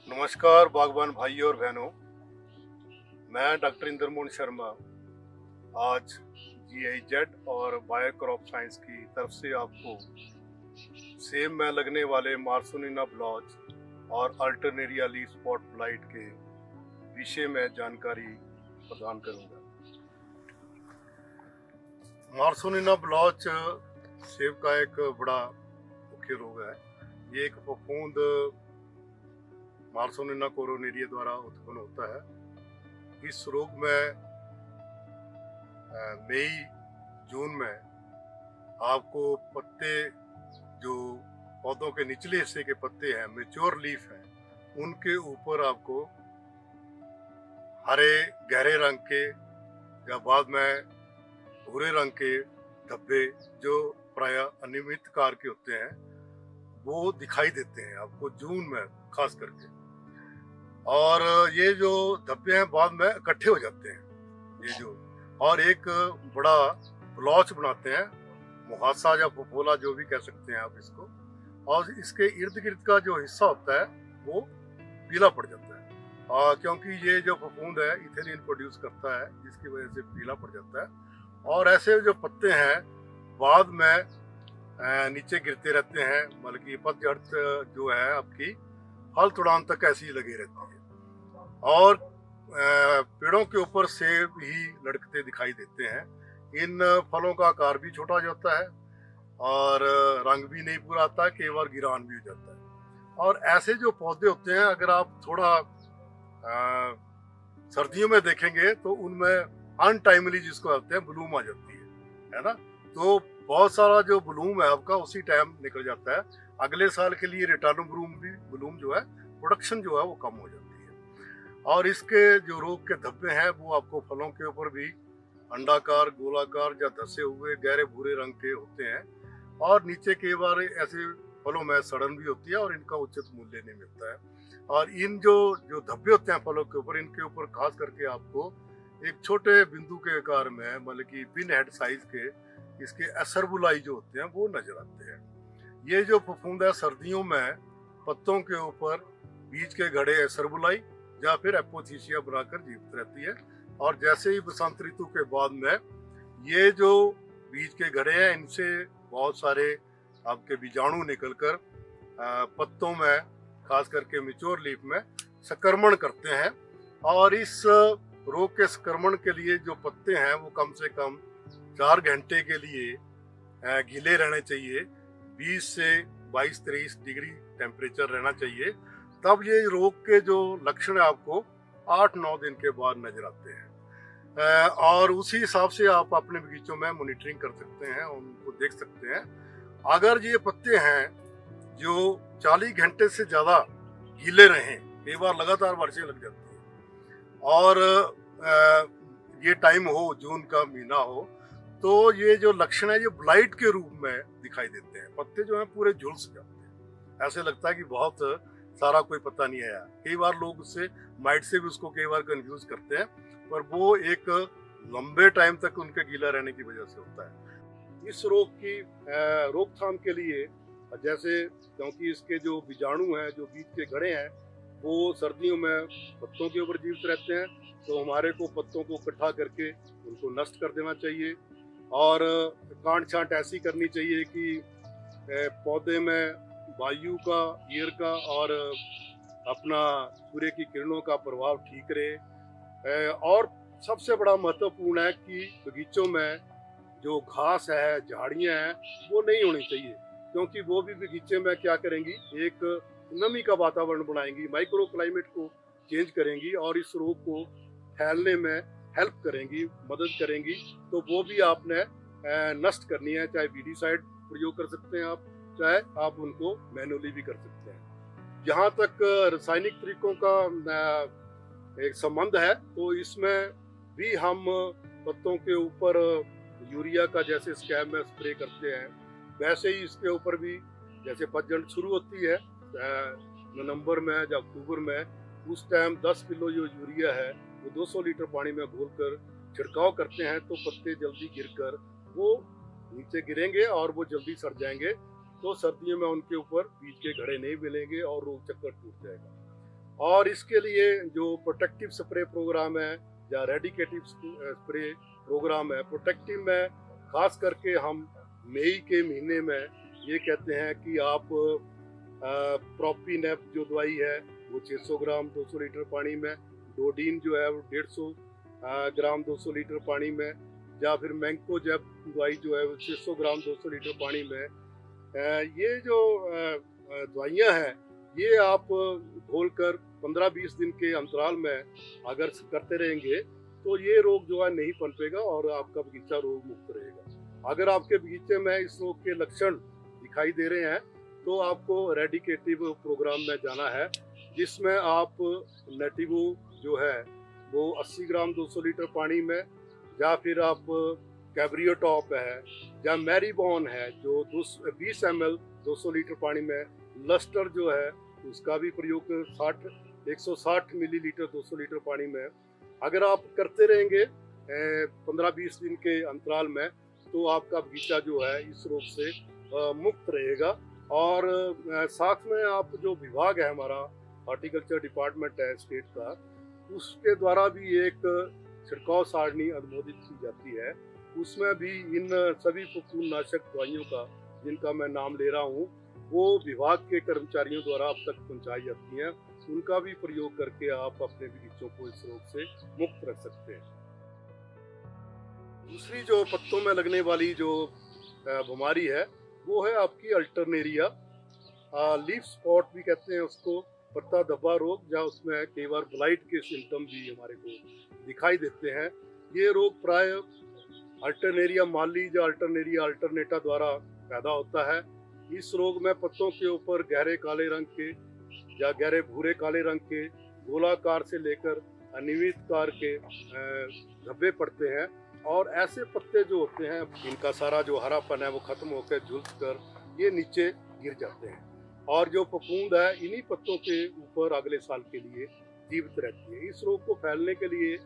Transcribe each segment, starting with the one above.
नमस्कार बागवान भाइयों और बहनों। मैं डॉक्टर इंद्रमोहन शर्मा आज GIZ और बायो क्रॉप साइंस की तरफ से आपको सेब में लगने वाले मार्सोनिना ब्लॉच और अल्टरनेरिया लीफ स्पॉट ब्लाइट के विषय में जानकारी प्रदान करूंगा। मार्सोनिना ब्लॉच सेब का एक बड़ा मुख्य रोग है। ये एक फफूंद मार्सोनिना कोरोनेरिया द्वारा उत्पन्न होता है। इस रोग में मई जून में आपको पत्ते जो पौधों के निचले हिस्से के पत्ते हैं, मैच्योर लीफ हैं, उनके ऊपर आपको हरे गहरे रंग के या बाद में भूरे रंग के धब्बे जो प्राय अनियमित कार के होते हैं वो दिखाई देते हैं आपको जून में खास करके। और ये जो धब्बे हैं बाद में इकट्ठे हो जाते हैं ये जो, और एक बड़ा ब्लॉच बनाते हैं, मुहासा या फफोला जो भी कह सकते हैं आप इसको। और इसके इर्द गिर्द का जो हिस्सा होता है वो पीला पड़ जाता है, क्योंकि ये जो फफूंद है इथेलिन प्रोड्यूस करता है जिसकी वजह से पीला पड़ जाता है। और ऐसे जो पत्ते हैं बाद में नीचे गिरते रहते हैं, बल्कि पतझड़ जो है आपकी फल तुड़ान तक ऐसी ही लगी रहती है। और पेड़ों के ऊपर सेब ही लटकते दिखाई देते हैं। इन फलों का आकार भी छोटा हो जाता है और रंग भी नहीं पूरा आता, कई बार गिरान भी हो जाता है। और ऐसे जो पौधे होते हैं अगर आप थोड़ा सर्दियों में देखेंगे तो उनमें अनटाइमली जिसको कहते हैं ब्लूम आ जाती है ना। तो बहुत सारा जो ब्लूम है आपका उसी टाइम निकल जाता है। अगले साल के लिए रिटर्न ब्लूम जो है प्रोडक्शन जो है वो कम हो जाती है। और इसके जो रोग के धब्बे हैं वो आपको फलों के ऊपर भी अंडाकार, गोलाकार या धसे हुए गहरे भूरे रंग के होते हैं। और नीचे कई बार ऐसे फलों में सड़न भी होती है और इनका उचित मूल्य नहीं मिलता है। और इन जो धब्बे होते हैं फलों के ऊपर, इनके ऊपर खास करके आपको एक छोटे बिंदु के आकार में, मतलब कि पिन हेड साइज के इसके एसरबुलाई जो होते हैं वो नजर आते हैं। ये जो फफूंद है सर्दियों में पत्तों के ऊपर बीज के घड़े एसरबुलाई या फिर एपोथीसिया बनाकर जीवित रहती है। और जैसे ही बसंत ऋतु के बाद में ये जो बीज के घड़े हैं इनसे बहुत सारे आपके बीजाणु निकलकर पत्तों में खास करके मैच्योर लीफ में संक्रमण करते हैं। और इस रोग के संक्रमण के लिए जो पत्ते हैं वो कम से कम 4 घंटे के लिए गीले रहने चाहिए। 20 से 22-23 डिग्री टेम्परेचर रहना चाहिए। तब ये रोग के जो लक्षण आपको 8-9 दिन के बाद नजर आते हैं। और उसी हिसाब से आप अपने बगीचों में मॉनिटरिंग कर सकते हैं, उनको देख सकते हैं। अगर ये पत्ते हैं जो 40 घंटे से ज्यादा गीले रहें, कई बार लगातार बारिशें लग जाती है, और ये टाइम हो जून का महीना हो, तो ये जो लक्षण है ये ब्लाइट के रूप में दिखाई देते हैं। पत्ते जो हैं पूरे झुलस जाते हैं, ऐसे लगता है कि बहुत सारा कोई पता नहीं है। कई बार लोग उससे माइट से भी उसको कई बार कंफ्यूज करते हैं, पर वो एक लंबे टाइम तक उनके गीला रहने की वजह से होता है। इस रोग की रोकथाम के लिए जैसे, क्योंकि इसके जो बीजाणु हैं, जो बीज के घड़े हैं, वो सर्दियों में पत्तों के ऊपर जीवित रहते हैं, तो हमारे को पत्तों को इकट्ठा करके उनको नष्ट कर देना चाहिए। और काट छांट ऐसी करनी चाहिए कि पौधे में वायु का, एयर का और अपना सूर्य की किरणों का प्रभाव ठीक रहे। और सबसे बड़ा महत्वपूर्ण है कि बगीचों में जो घास है, झाड़ियां हैं, वो नहीं होनी चाहिए, क्योंकि वो भी बगीचे में क्या करेंगी, एक नमी का वातावरण बनाएंगी, माइक्रो क्लाइमेट को चेंज करेंगी और इस रोग को फैलने में हेल्प करेंगी, मदद करेंगी। तो वो भी आपने नष्ट करनी है। चाहे वीडीसाइड प्रयोग कर सकते हैं आप, चाहे आप उनको मैनुअली भी कर सकते हैं। जहाँ तक रासायनिक तरीकों का एक संबंध है, तो इसमें भी हम पत्तों के ऊपर यूरिया का जैसे स्कैब में स्प्रे करते हैं, वैसे ही इसके ऊपर भी जैसे पतझड़ शुरू होती है नवंबर में या अक्टूबर में, उस टाइम 10 किलो जो यूरिया है वो 200 लीटर पानी में घोलकर छिड़काव करते हैं, तो पत्ते जल्दी गिरकर वो नीचे गिरेंगे और वो जल्दी सड़ जाएंगे। तो सर्दियों में उनके ऊपर बीज के घड़े नहीं मिलेंगे और रोग चक्कर टूट जाएगा। और इसके लिए जो प्रोटेक्टिव स्प्रे प्रोग्राम है या रेडिकेटिव स्प्रे प्रोग्राम है, प्रोटेक्टिव में खास करके हम मई के महीने में ये कहते हैं कि आप प्रोपीनेप जो दवाई है वो 600 ग्राम 200 लीटर पानी में, डोडीन जो है वो 150 ग्राम 200 लीटर पानी में, या फिर मैंकोजेब दवाई जो है वो 600 ग्राम 200 लीटर पानी में। ये जो दवाइयाँ हैं ये आप घोलकर 15-20 दिन के अंतराल में अगर करते रहेंगे तो ये रोग जो है नहीं पनपेगा और आपका बगीचा रोग मुक्त रहेगा। अगर आपके बगीचे में इस रोग के लक्षण दिखाई दे रहे हैं तो आपको रेडिकेटिव प्रोग्राम में जाना है, जिसमें आप नेटिवो जो है वो 80 ग्राम 200 लीटर पानी में, या फिर आप कैब्रियो टॉप है या मैरीबॉन है जो 20 ml 200 लीटर पानी में, लस्टर जो है उसका भी प्रयोग 160 मिलीलीटर 200 लीटर पानी में अगर आप करते रहेंगे 15-20 दिन के अंतराल में, तो आपका बगीचा जो है इस रोग से मुक्त रहेगा। और साथ में आप जो विभाग है हमारा हॉर्टिकल्चर डिपार्टमेंट है स्टेट का, उसके द्वारा भी एक छिड़काव सारणी अनुमोदित की जाती है, उसमें भी इन सभी फफूंदनाशक दवाइयों का जिनका मैं नाम ले रहा हूँ वो विभाग के कर्मचारियों द्वारा अब तक पहुँचाई जाती हैं। उनका भी प्रयोग करके आप अपने बगीचों को इस रोग से मुक्त रख सकते हैं। दूसरी जो पत्तों में लगने वाली जो बीमारी है वो है आपकी अल्टरनेरिया, लीफ स्पॉट भी कहते हैं उसको, पत्ता धब्बा रोग, या उसमें कई बार ब्लाइट के सिम्टम भी हमारे को दिखाई देते हैं। ये रोग प्राय अल्टरनेरिया माली या अल्टरनेरिया अल्टरनेटा द्वारा पैदा होता है। इस रोग में पत्तों के ऊपर गहरे काले रंग के या गहरे भूरे काले रंग के गोलाकार से लेकर अनियमितकार के धब्बे पड़ते हैं, और ऐसे पत्ते जो होते हैं इनका सारा जो हरापन है वो खत्म होकर झुलस कर ये नीचे गिर जाते हैं, और जो फफूंद है इन्हीं पत्तों के ऊपर अगले साल के लिए जीवित रहती है। इस रोग को फैलने के लिए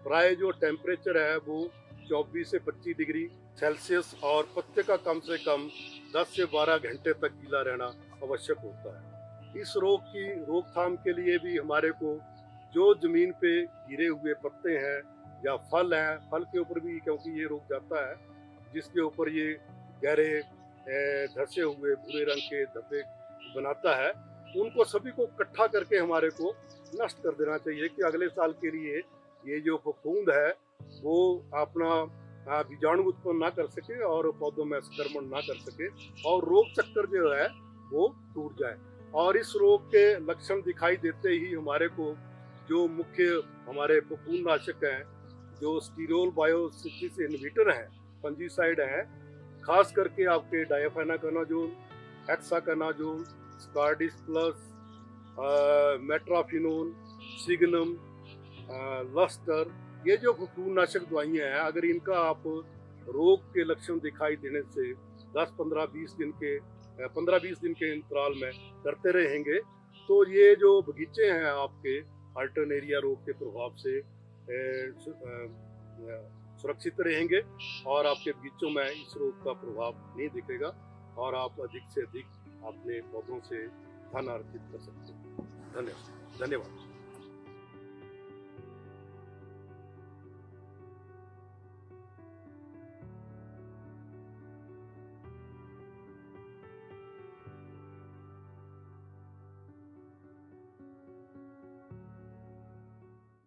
प्राय जो टेम्परेचर है वो 24 से 25 डिग्री सेल्सियस और पत्ते का कम से कम 10 से 12 घंटे तक गीला रहना आवश्यक होता है। इस रोग की रोकथाम के लिए भी हमारे को जो जमीन पे गिरे हुए पत्ते हैं या फल हैं, फल के ऊपर भी क्योंकि ये रोग जाता है, जिसके ऊपर ये गहरे धसे हुए भूरे रंग के धब्बे बनाता है, उनको सभी को इकट्ठा करके हमारे को नष्ट कर देना चाहिए कि अगले साल के लिए ये जो फफूंद है वो अपना बीजाणु उत्पन्न ना कर सके और पौधों में संक्रमण ना कर सके और रोग चक्कर जो है वो टूट जाए। और इस रोग के लक्षण दिखाई देते ही हमारे को जो मुख्य हमारे फफूंदनाशक हैं, जो स्टीरोल बायोसिटिस इनहिबिटर हैं, फंजीसाइड हैं, खास करके आपके डायफेनाकनाजोल, हेक्साकनाजोल, स्कार्डिस प्लस, मेट्राफिनोन, सिग्नम, लस्टर, ये जो फफूंदनाशक दवाइयाँ हैं, अगर इनका आप रोग के लक्षण दिखाई देने से 10-15-20 दिन के 15-20 दिन के अंतराल में करते रहेंगे तो ये जो बगीचे हैं आपके अल्टरनेरिया रोग के प्रभाव से सुरक्षित रहेंगे और आपके बगीचों में इस रोग का प्रभाव नहीं दिखेगा और आप अधिक से अधिक अपने पौधों से धन अर्जित कर सकते हैं। धन्यवाद।